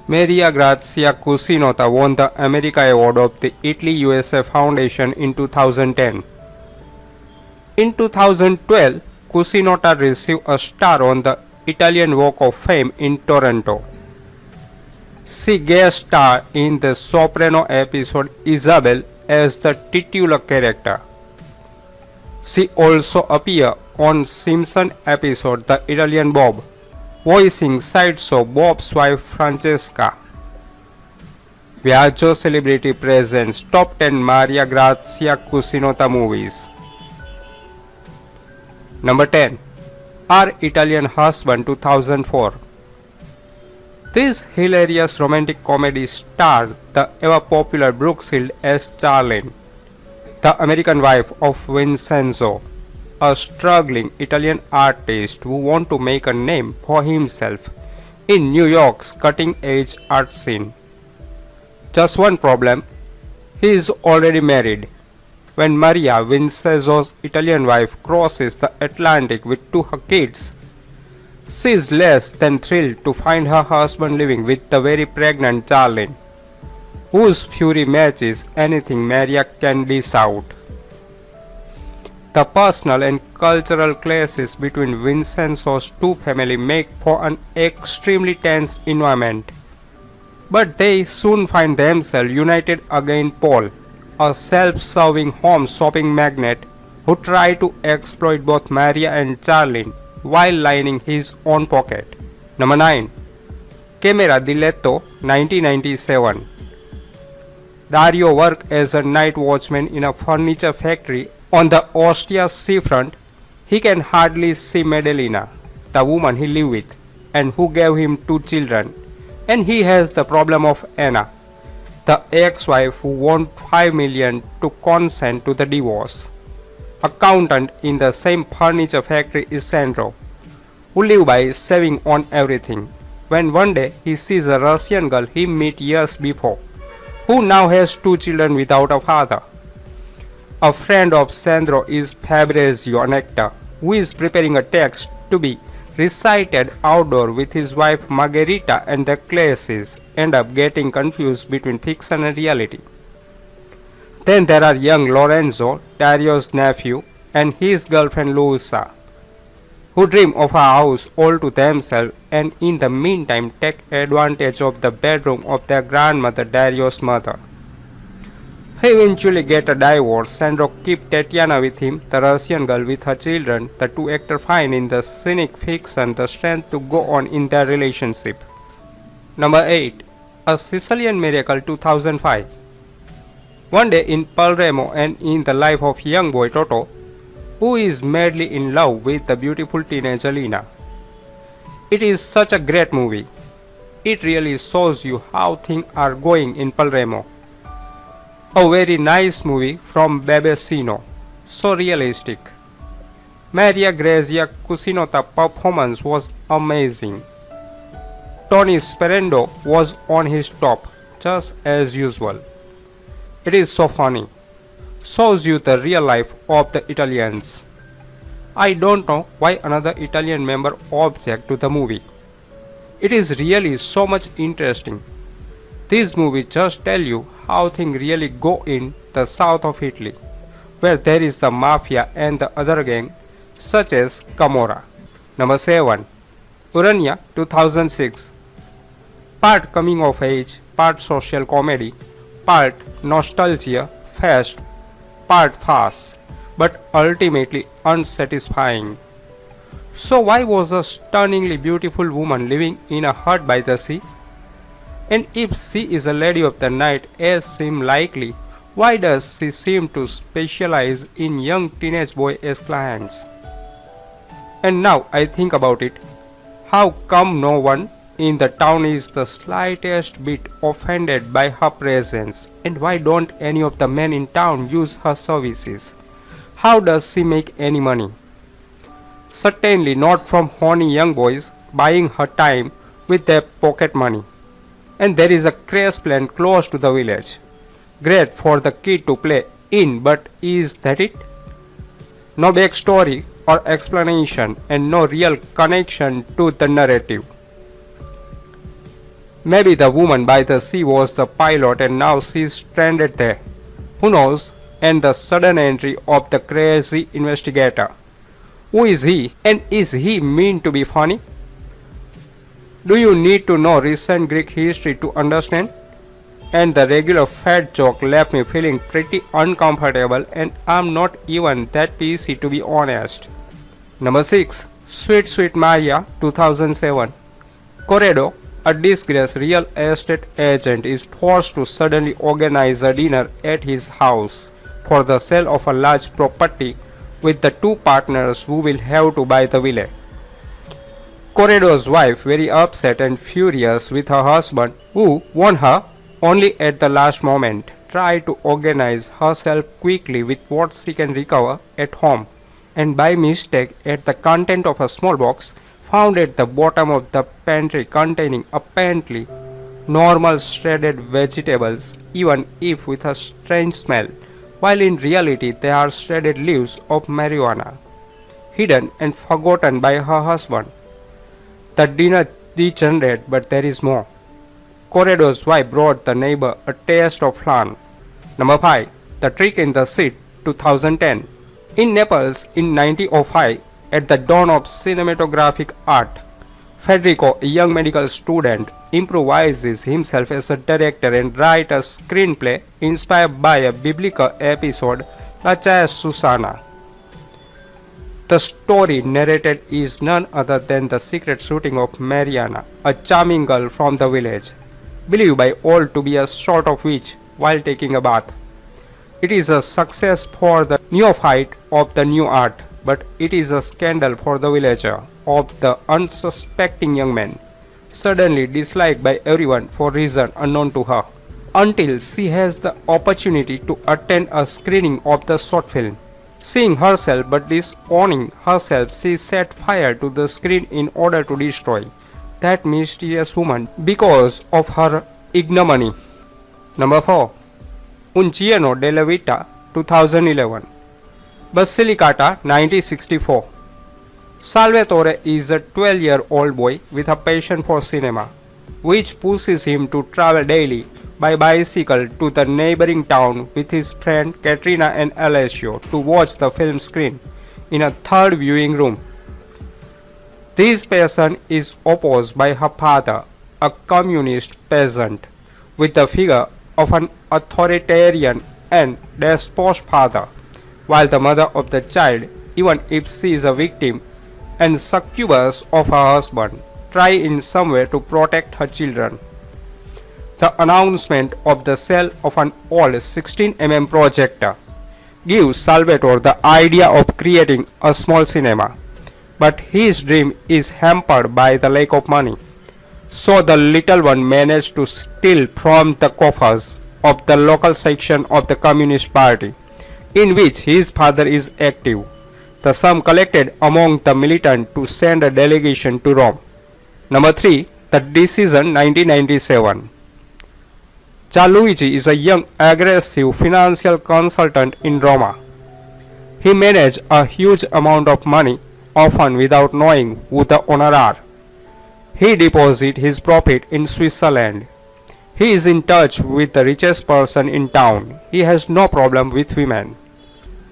Maria Grazia Cucinotta won the America Award of the Italy-USA Foundation in 2010. In 2012, Cucinotta received a star on the Italian Walk of Fame in Toronto. She guest starred in the Soprano episode Isabel as the titular character. She also appeared on Simpson episode The Italian Bob, voicing sideshow Bob's wife Francesca. Viaggio Celebrity presents Top 10 Maria Grazia Cucinotta movies. Number 10. Our Italian Husband 2004. This hilarious romantic comedy starred the ever-popular Brooke Shields as Charlene, the American wife of Vincenzo, a struggling Italian artist who wants to make a name for himself in New York's cutting-edge art scene. Just one problem, he is already married. When Maria, Vincenzo's Italian wife, crosses the Atlantic with two her kids, she is less than thrilled to find her husband living with the very pregnant Charlene, whose fury matches anything Maria can dish out. The personal and cultural clashes between Vincenzo's two families make for an extremely tense environment. But they soon find themselves united against Paul, a self-serving home shopping magnate who tries to exploit both Maria and Charlene while lining his own pocket. Number 9. Camera di Letto 1997. Dario worked as a night watchman in a furniture factory on the Ostia seafront. He can hardly see Maddalena, the woman he lived with and who gave him 2 children, and he has the problem of Anna, the ex-wife who wants $5 million to consent to the divorce. Accountant in the same furniture factory is Sandro, who lives by saving on everything, when one day he sees a Russian girl he met years before, who now has 2 children without a father. A friend of Sandro is Fabrizio, an actor, who is preparing a text to be recited outdoor with his wife Margherita, and the classes end up getting confused between fiction and reality. Then there are young Lorenzo, Dario's nephew, and his girlfriend Luisa, who dream of a house all to themselves and in the meantime take advantage of the bedroom of their grandmother, Dario's mother. He eventually gets a divorce. Sandro keeps Tatiana with him, the Russian girl with her children. The two actors find in the scenic fiction the strength to go on in their relationship. Number 8. A Sicilian Miracle 2005. One day in Palermo and in the life of young boy Toto, who is madly in love with the beautiful teenager Lina. It is such a great movie. It really shows you how things are going in Palermo. A very nice movie from Babesino, so realistic. Maria Grazia Cucinotta's performance was amazing. Tony Sperando was on his top, just as usual. It is so funny. Shows you the real life of the Italians. I don't know why another Italian member object to the movie. It is really so much interesting. This movie just tell you how things really go in the south of Italy, where there is the mafia and the other gang such as Camorra. Number 7. Uranya 2006. Part coming of age, part social comedy, part nostalgia fest, part farce, but ultimately unsatisfying. So why was a stunningly beautiful woman living in a hut by the sea? And if she is a lady of the night as seems likely, why does she seem to specialize in young teenage boys as clients? And now I think about it, how come no one in the town is the slightest bit offended by her presence, and why don't any of the men in town use her services? How does she make any money? Certainly not from horny young boys buying her time with their pocket money. And there is a crash plant close to the village. Great for the kid to play in, but is that it? No backstory or explanation and no real connection to the narrative. Maybe the woman by the sea was the pilot and now she's stranded there. Who knows? And the sudden entry of the crazy investigator. Who is he? And is he mean to be funny? Do you need to know recent Greek history to understand? And the regular fat joke left me feeling pretty uncomfortable, and I'm not even that PC to be honest. Number 6. Sweet Sweet Maria 2007. Corrado, a disgraced real estate agent, is forced to suddenly organize a dinner at his house for the sale of a large property with the two partners who will have to buy the villa. Corrado's wife, very upset and furious with her husband, who won her only at the last moment, tried to organize herself quickly with what she can recover at home, and by mistake ate the content of a small box found at the bottom of the pantry containing apparently normal shredded vegetables, even if with a strange smell, while in reality they are shredded leaves of marijuana, hidden and forgotten by her husband. The dinner degenerated, but there is more. Corrado's wife brought the neighbor a taste of flan. Number 5. The Trick in the Seat 2010. In Naples in 1905, at the dawn of cinematographic art, Federico, a young medical student, improvises himself as a director and writes a screenplay inspired by a biblical episode, Grazia Cucinotta. The story narrated is none other than the secret shooting of Mariana, a charming girl from the village, believed by all to be a sort of witch while taking a bath. It is a success for the neophyte of the new art, but it is a scandal for the villager of the unsuspecting young man, suddenly disliked by everyone for reason unknown to her, until she has the opportunity to attend a screening of the short film. Seeing herself but disowning herself, she set fire to the screen in order to destroy that mysterious woman because of her ignominy. Number 4. Un Giorno della Vita 2011. Basilicata 1964. Salvatore is a 12-year-old boy with a passion for cinema, which pushes him to travel daily by bicycle to the neighboring town with his friend Katrina and Alessio to watch the film screen in a third viewing room. This passion is opposed by her father, a communist peasant, with the figure of an authoritarian and despot father, while the mother of the child, even if she is a victim and succubus of her husband, try in some way to protect her children. The announcement of the sale of an old 16 projector gives Salvatore the idea of creating a small cinema, but his dream is hampered by the lack of money. So the little one managed to steal from the coffers of the local section of the Communist Party, in which his father is active, the sum collected among the militant to send a delegation to Rome. Number 3. The Decision 1997. Gianluigi is a young, aggressive financial consultant in Roma. He manages a huge amount of money, often without knowing who the owner are. He deposits his profit in Switzerland. He is in touch with the richest person in town. He has no problem with women.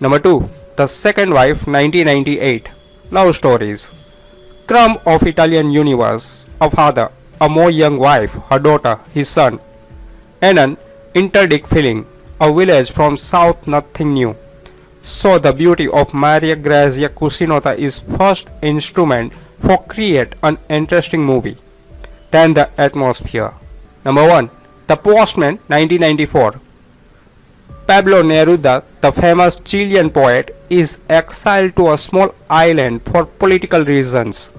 Number 2. The Second Wife 1998. Love Stories. Crumb of Italian universe. A father, a more young wife, her daughter, his son, and an interdict feeling. A village from south, nothing new. So the beauty of Maria Grazia Cucinotta is first instrument for create an interesting movie. Then the atmosphere. Number 1. The Postman 1994. Pablo Neruda, the famous Chilean poet, is exiled to a small island for political reasons.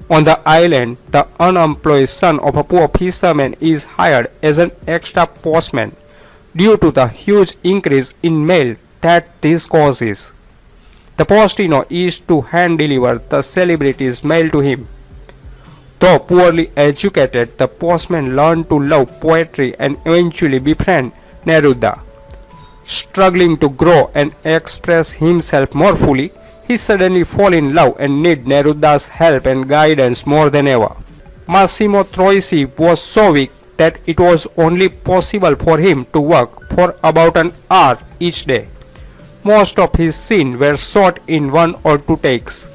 On the island, the unemployed son of a poor fisherman is hired as an extra postman due to the huge increase in mail that this causes. The postino is to hand deliver the celebrity's mail to him. Though poorly educated, the postman learned to love poetry and eventually befriend Neruda. Struggling to grow and express himself more fully, he suddenly falls in love and needs Neruda's help and guidance more than ever. Massimo Troisi was so weak that it was only possible for him to work for about an hour each day. Most of his scenes were shot in 1 or 2 takes.